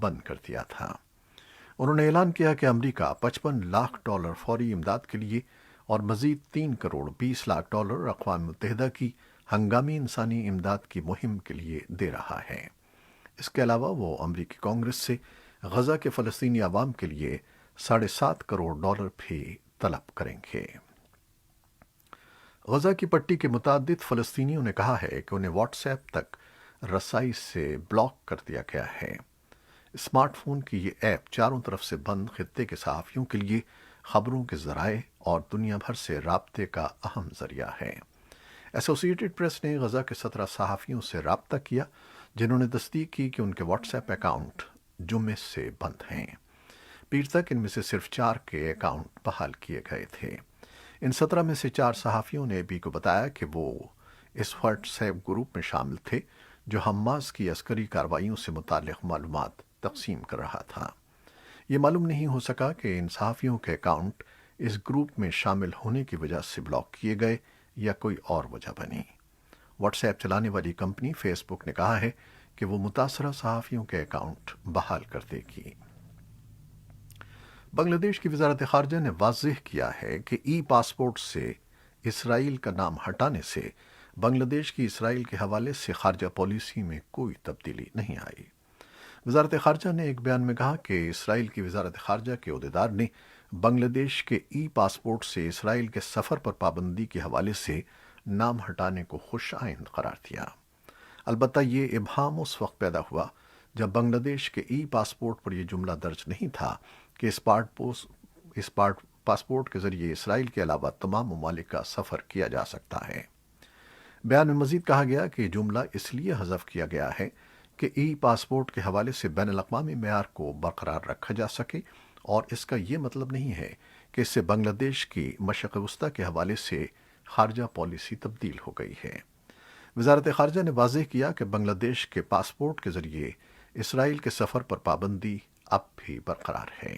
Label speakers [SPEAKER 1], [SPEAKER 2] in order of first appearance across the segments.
[SPEAKER 1] بند کر دیا تھا۔ انہوں نے اعلان کیا کہ امریکہ $55 لاکھ فوری امداد کے لیے اور مزید $3 کروڑ 20 لاکھ اقوام متحدہ کی ہنگامی انسانی امداد کی مہم کے لیے دے رہا ہے۔ اس کے علاوہ وہ امریکی کانگریس سے غزہ کے فلسطینی عوام کے لیے $7.5 کروڑ بھی طلب کریں گے۔ غزہ کی پٹی کے متعدد فلسطینیوں نے کہا ہے کہ انہیں واٹس ایپ تک رسائی سے بلاک کر دیا گیا ہے۔ اسمارٹ فون کی یہ ایپ چاروں طرف سے بند خطے کے صحافیوں کے لیے خبروں کے ذرائع اور دنیا بھر سے رابطے کا اہم ذریعہ ہے۔ ایسوسی ایٹڈ پریس نے غزہ کے 17 صحافیوں سے رابطہ کیا جنہوں نے تصدیق کی کہ ان کے واٹس ایپ اکاؤنٹ جمعے سے بند ہیں۔ پیر تک ان میں سے صرف 4 کے اکاؤنٹ بحال کیے گئے تھے۔ ان 17 میں سے 4 صحافیوں نے بھی کو بتایا کہ وہ اس واٹس ایپ گروپ میں شامل تھے جو حماس کی عسکری کارروائیوں سے متعلق معلومات تقسیم کر رہا تھا۔ یہ معلوم نہیں ہو سکا کہ ان صحافیوں کے اکاؤنٹ اس گروپ میں شامل ہونے کی وجہ سے بلاک کیے گئے یا کوئی اور وجہ بنی۔ واٹس ایپ چلانے والی کمپنی فیس بک نے کہا ہے کہ وہ متاثرہ صحافیوں کے اکاؤنٹ بحال کر دے گی۔ بنگلہ دیش کی وزارت خارجہ نے واضح کیا ہے کہ ای پاسپورٹ سے اسرائیل کا نام ہٹانے سے بنگلہ دیش کی اسرائیل کے حوالے سے خارجہ پالیسی میں کوئی تبدیلی نہیں آئی۔ وزارت خارجہ نے ایک بیان میں کہا کہ اسرائیل کی وزارت خارجہ کے عہدیدار نے بنگلہ دیش کے ای پاسپورٹ سے اسرائیل کے سفر پر پابندی کے حوالے سے نام ہٹانے کو خوش آئند قرار دیا۔ البتہ یہ ابہام اس وقت پیدا ہوا جب بنگلہ دیش کے ای پاسپورٹ پر یہ جملہ درج نہیں تھا کہ اس پاسپورٹ کے ذریعے اسرائیل کے علاوہ تمام ممالک کا سفر کیا جا سکتا ہے۔ بیان میں مزید کہا گیا کہ یہ جملہ اس لیے حذف کیا گیا ہے کہ ای پاسپورٹ کے حوالے سے بین الاقوامی معیار کو برقرار رکھا جا سکے اور اس کا یہ مطلب نہیں ہے کہ اس سے بنگلہ دیش کی مشرق وسطیٰ کے حوالے سے خارجہ پالیسی تبدیل ہو گئی ہے۔ وزارت خارجہ نے واضح کیا کہ بنگلہ دیش کے پاسپورٹ کے ذریعے اسرائیل کے سفر پر پابندی اب بھی برقرار ہے۔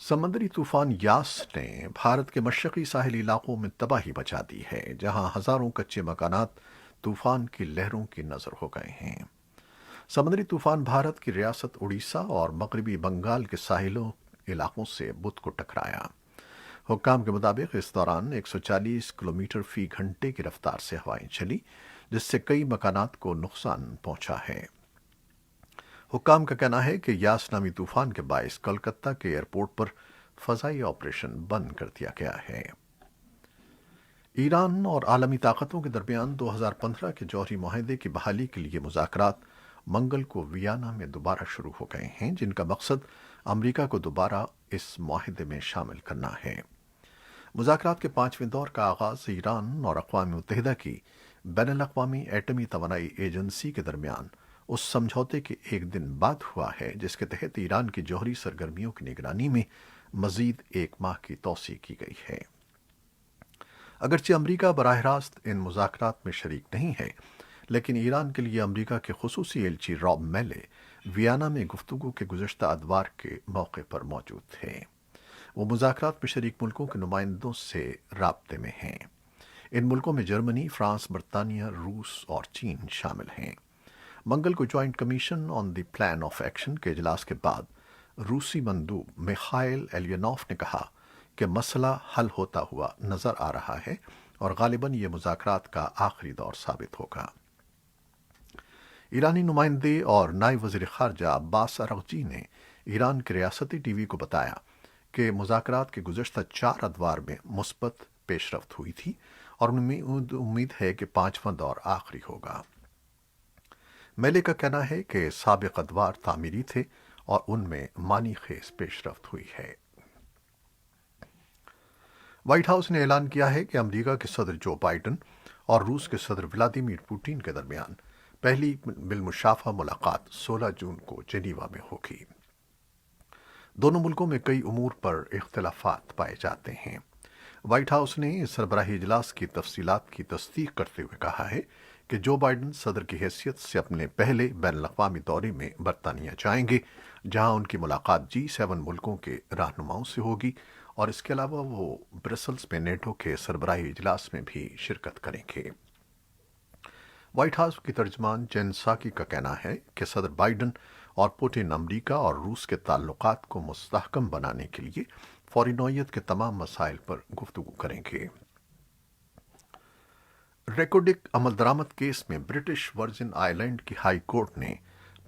[SPEAKER 1] سمندری طوفان یاس نے بھارت کے مشرقی ساحلی علاقوں میں تباہی مچا دی ہے جہاں ہزاروں کچے مکانات طوفان کی لہروں کی نذر ہو گئے ہیں۔ سمندری طوفان بھارت کی ریاست اڑیسہ اور مغربی بنگال کے ساحلوں علاقوں سے بدھ کو ٹکرایا۔ حکام کے مطابق اس دوران 140 کلومیٹر فی گھنٹے کی رفتار سے ہوائیں چلی جس سے کئی مکانات کو نقصان پہنچا ہے۔ حکام کا کہنا ہے کہ یاس نامی طوفان کے باعث کلکتہ کے ایئرپورٹ پر فضائی آپریشن بند کر دیا گیا ہے۔ ایران اور عالمی طاقتوں کے درمیان 2015 کے جوہری معاہدے کی بحالی کے لیے مذاکرات منگل کو ویانا میں دوبارہ شروع ہو گئے ہیں جن کا مقصد امریکہ کو دوبارہ اس معاہدے میں شامل کرنا ہے۔ مذاکرات کے 5ویں دور کا آغاز ایران اور اقوام متحدہ کی بین الاقوامی ایٹمی توانائی ایجنسی کے درمیان اس سمجھوتے کے ایک دن بعد ہوا ہے جس کے تحت ایران کی جوہری سرگرمیوں کی نگرانی میں مزید 1 ماہ کی توسیع کی گئی ہے۔ اگرچہ امریکہ براہ راست ان مذاکرات میں شریک نہیں ہے لیکن ایران کے لیے امریکہ کے خصوصی ایلچی راب میلے ویانا میں گفتگو کے گزشتہ ادوار کے موقع پر موجود تھے۔ وہ مذاکرات میں شریک ملکوں کے نمائندوں سے رابطے میں ہیں۔ ان ملکوں میں جرمنی، فرانس، برطانیہ، روس اور چین شامل ہیں۔ منگل کو joint commission on the plan of action کے اجلاس کے بعد روسی مندوب میخائل ایلینوف نے کہا کہ مسئلہ حل ہوتا ہوا نظر آ رہا ہے اور غالباً یہ مذاکرات کا آخری دور ثابت ہوگا۔ ایرانی نمائندے اور نائب وزیر خارجہ عباس اراغچی نے ایران کے ریاستی ٹی وی کو بتایا کہ مذاکرات کے گزشتہ 4 ادوار میں مثبت پیش رفت ہوئی تھی اور امید ہے کہ 5واں دور آخری ہوگا۔ میلے کا کہنا ہے کہ سابق ادوار تعمیری تھے اور ان میں معنی خیز پیش رفت ہوئی ہے۔ وائٹ ہاؤس نے اعلان کیا ہے کہ امریکہ کے صدر جو بائیڈن اور روس کے صدر ولادیمیر پوٹین کے درمیان پہلی بالمشافہہ ملاقات 16 جون کو جنیوا میں ہوگی۔ دونوں ملکوں میں کئی امور پر اختلافات پائے جاتے ہیں۔ وائٹ ہاؤس نے اس سربراہی اجلاس کی تفصیلات کی تصدیق کرتے ہوئے کہا ہے کہ جو بائیڈن صدر کی حیثیت سے اپنے پہلے بین الاقوامی دورے میں برطانیہ جائیں گے جہاں ان کی ملاقات G7 ملکوں کے رہنماؤں سے ہوگی اور اس کے علاوہ وہ برسلز میں نیٹو کے سربراہی اجلاس میں بھی شرکت کریں گے۔ وائٹ ہاؤس کی ترجمان جین ساکی کا کہنا ہے کہ صدر بائیڈن اور پوٹن امریکہ اور روس کے تعلقات کو مستحکم بنانے کے لیے فوری نوعیت کے تمام مسائل پر گفتگو کریں گے۔ ریکوڈک عمل درآمد کیس میں برٹش ورجن آئی لینڈ کی ہائی کورٹ نے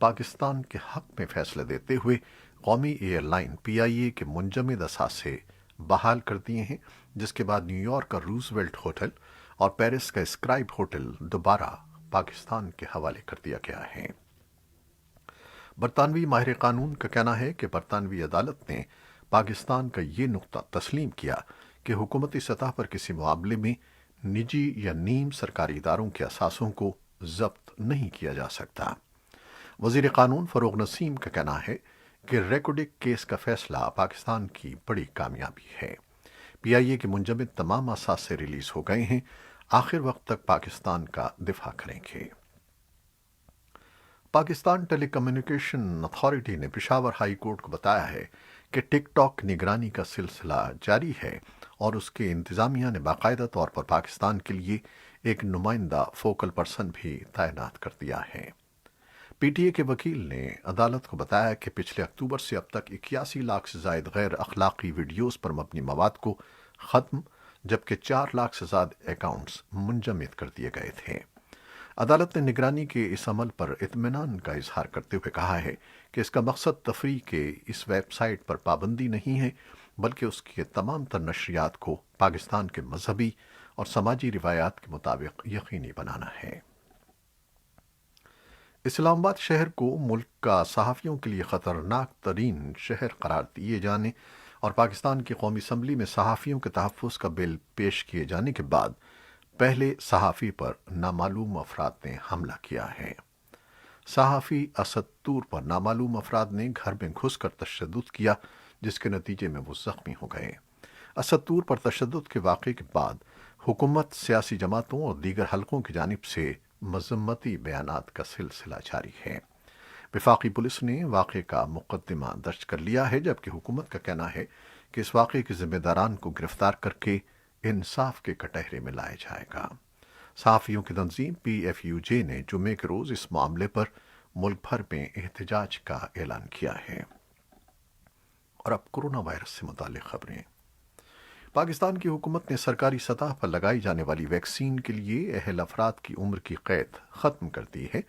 [SPEAKER 1] پاکستان کے حق میں فیصلہ دیتے ہوئے قومی ایئر لائن پی آئی اے کے منجمد اثاثے بحال کر دیے ہیں، جس کے بعد نیو یارک کا روزویلٹ ہوٹل اور پیرس کا اسکرائب ہوٹل دوبارہ پاکستان کے حوالے کر دیا گیا ہے۔ برطانوی ماہر قانون کا کہنا ہے کہ برطانوی عدالت نے پاکستان کا یہ نقطہ تسلیم کیا کہ حکومتی سطح پر کسی معاملے میں نجی یا نیم سرکاری اداروں کے اثاثوں کو ضبط نہیں کیا جا سکتا۔ وزیر قانون فروغ نسیم کا کہنا ہے کہ ریکوڈک کیس کا فیصلہ پاکستان کی بڑی کامیابی ہے۔ پی آئی اے کے منجمد تمام اثاثے ریلیز ہو گئے ہیں، آخر وقت تک پاکستان کا دفاع کریں گے۔ پاکستان ٹیلی کمیونیکیشن اتھارٹی نے پشاور ہائی کورٹ کو بتایا ہے کہ ٹک ٹاک نگرانی کا سلسلہ جاری ہے اور اس کے انتظامیہ نے باقاعدہ طور پر پاکستان کے لیے ایک نمائندہ فوکل پرسن بھی تعینات کر دیا ہے۔ پی ٹی اے کے وکیل نے عدالت کو بتایا کہ پچھلے اکتوبر سے اب تک 81 لاکھ سے زائد غیر اخلاقی ویڈیوز پر مبنی مواد کو ختم، جبکہ 4 لاکھ سے زائد اکاؤنٹس منجمد کر دیے گئے تھے۔ عدالت نے نگرانی کے اس عمل پر اطمینان کا اظہار کرتے ہوئے کہا ہے کہ اس کا مقصد تفریح کے اس ویب سائٹ پر پابندی نہیں ہے، بلکہ اس کے تمام تر نشریات کو پاکستان کے مذہبی اور سماجی روایات کے مطابق یقینی بنانا ہے۔ اسلام آباد شہر کو ملک کا صحافیوں کے لیے خطرناک ترین شہر قرار دیے جانے اور پاکستان کی قومی اسمبلی میں صحافیوں کے تحفظ کا بل پیش کیے جانے کے بعد پہلے صحافی پر نامعلوم افراد نے حملہ کیا ہے۔ صحافی اسد طور پر نامعلوم افراد نے گھر میں گھس کر تشدد کیا، جس کے نتیجے میں وہ زخمی ہو گئے۔ اسد طور پر تشدد کے واقعے کے بعد حکومت، سیاسی جماعتوں اور دیگر حلقوں کی جانب سے مذمتی بیانات کا سلسلہ جاری ہے۔ وفاقی پولیس نے واقعے کا مقدمہ درج کر لیا ہے، جبکہ حکومت کا کہنا ہے کہ اس واقعے کے ذمہ داران کو گرفتار کر کے انصاف کے کٹہرے میں لایا جائے گا۔ صحافیوں کی تنظیم پی ایف یو جے نے جمعے کے روز اس معاملے پر ملک بھر میں احتجاج کا اعلان کیا ہے۔ اور اب کورونا وائرس سے متعلق خبریں۔ پاکستان کی حکومت نے سرکاری سطح پر لگائی جانے والی ویکسین کے لیے اہل افراد کی عمر کی قید ختم کر دی ہے،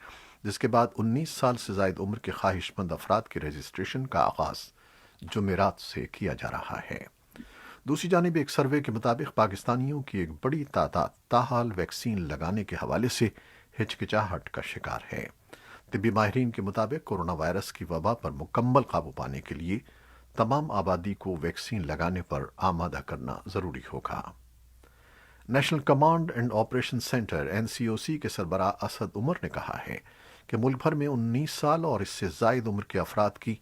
[SPEAKER 1] جس کے بعد 19 سال سے زائد عمر کے خواہش مند افراد کے رجسٹریشن کا آغاز جمعرات سے کیا جا رہا ہے۔ دوسری جانب ایک سروے کے مطابق پاکستانیوں کی ایک بڑی تعداد تاحال ویکسین لگانے کے حوالے سے ہچکچاہٹ کا شکار ہے۔ طبی ماہرین کے مطابق کورونا وائرس کی وبا پر مکمل قابو پانے کے لیے تمام آبادی کو ویکسین لگانے پر آمادہ کرنا ضروری ہوگا۔ National command and operation centre N C O C کے سربراہ اسد عمر نے کہا ہے کہ ملک بھر میں 19 سال اور اس سے زائد عمر کے افراد کی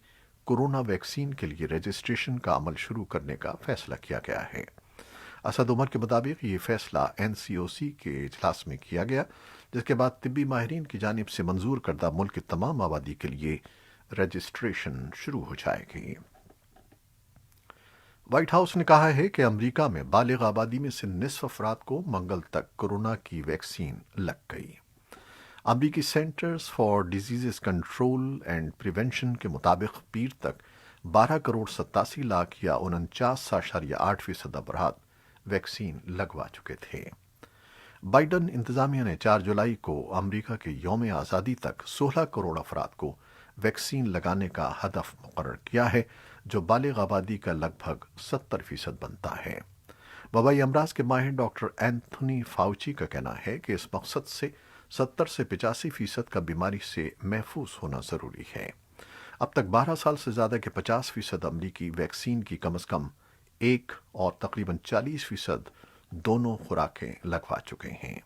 [SPEAKER 1] کورونا ویکسین کے لیے رجسٹریشن کا عمل شروع کرنے کا فیصلہ کیا گیا ہے۔ اسد عمر کے مطابق یہ فیصلہ این سی او سی کے اجلاس میں کیا گیا، جس کے بعد طبی ماہرین کی جانب سے منظور کردہ ملک کی تمام آبادی کے لیے رجسٹریشن شروع ہو جائے گی۔ وائٹ ہاؤس نے کہا ہے کہ امریکہ میں بالغ آبادی میں سے نصف افراد کو منگل تک کورونا کی ویکسین لگ گئی۔ امریکی centres for disease control and prevention کے مطابق پیر تک 12 کروڑ 87 لاکھ یا 49.8% افراد ویکسین لگوا چکے تھے۔ بائیڈن انتظامیہ نے 4 جولائی کو امریکہ کے یوم آزادی تک 16 کروڑ افراد کو ویکسین لگانے کا ہدف مقرر کیا ہے، جو بالغ آبادی کا لگ بھگ 70% بنتا ہے۔ وبائی امراض کے ماہر ڈاکٹر اینتھونی فاؤچی کا کہنا ہے کہ اس مقصد سے 70 سے 85% کا بیماری سے محفوظ ہونا ضروری ہے۔ اب تک 12 سال سے زیادہ کے 50% امریکی ویکسین کی کم از کم ایک اور تقریباً 40% دونوں خوراکیں لگوا چکے ہیں۔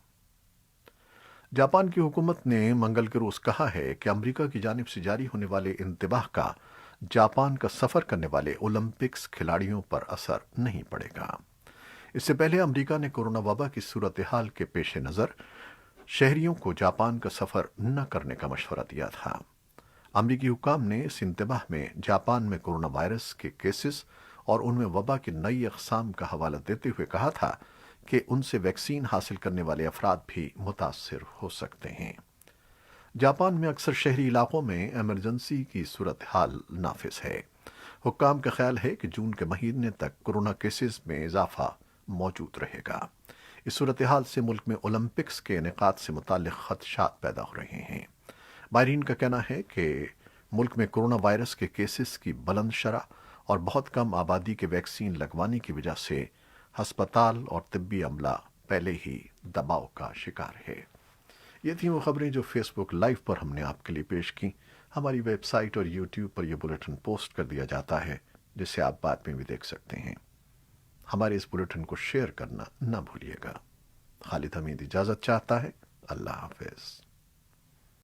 [SPEAKER 1] جاپان کی حکومت نے منگل کے روز کہا ہے کہ امریکہ کی جانب سے جاری ہونے والے انتباہ کا جاپان کا سفر کرنے والے اولمپکس کھلاڑیوں پر اثر نہیں پڑے گا۔ اس سے پہلے امریکہ نے کورونا وبا کی صورتحال کے پیش نظر شہریوں کو جاپان کا سفر نہ کرنے کا مشورہ دیا تھا۔ امریکی حکام نے اس انتباہ میں جاپان میں کورونا وائرس کے کیسز اور ان میں وبا کی نئی اقسام کا حوالہ دیتے ہوئے کہا تھا کہ ان سے ویکسین حاصل کرنے والے افراد بھی متاثر ہو سکتے ہیں۔ جاپان میں اکثر شہری علاقوں میں ایمرجنسی کی صورتحال نافذ ہے۔ حکام کا خیال ہے کہ جون کے مہینے تک کورونا کیسز میں اضافہ موجود رہے گا۔ اس صورتحال سے ملک میں اولمپکس کے انعقاد سے متعلق خدشات پیدا ہو رہے ہیں۔ ماہرین کا کہنا ہے کہ ملک میں کورونا وائرس کے کیسز کی بلند شرح اور بہت کم آبادی کے ویکسین لگوانے کی وجہ سے ہسپتال اور طبی عملہ پہلے ہی دباؤ کا شکار ہے۔ یہ تھیں وہ خبریں جو فیس بک لائیو پر ہم نے آپ کے لیے پیش کی۔ ہماری ویب سائٹ اور یوٹیوب پر یہ بلیٹن پوسٹ کر دیا جاتا ہے، جسے آپ بعد میں بھی دیکھ سکتے ہیں۔ ہمارے اس بلیٹن کو شیئر کرنا نہ بھولیے گا۔ خالد حمید اجازت چاہتا ہے۔ اللہ حافظ۔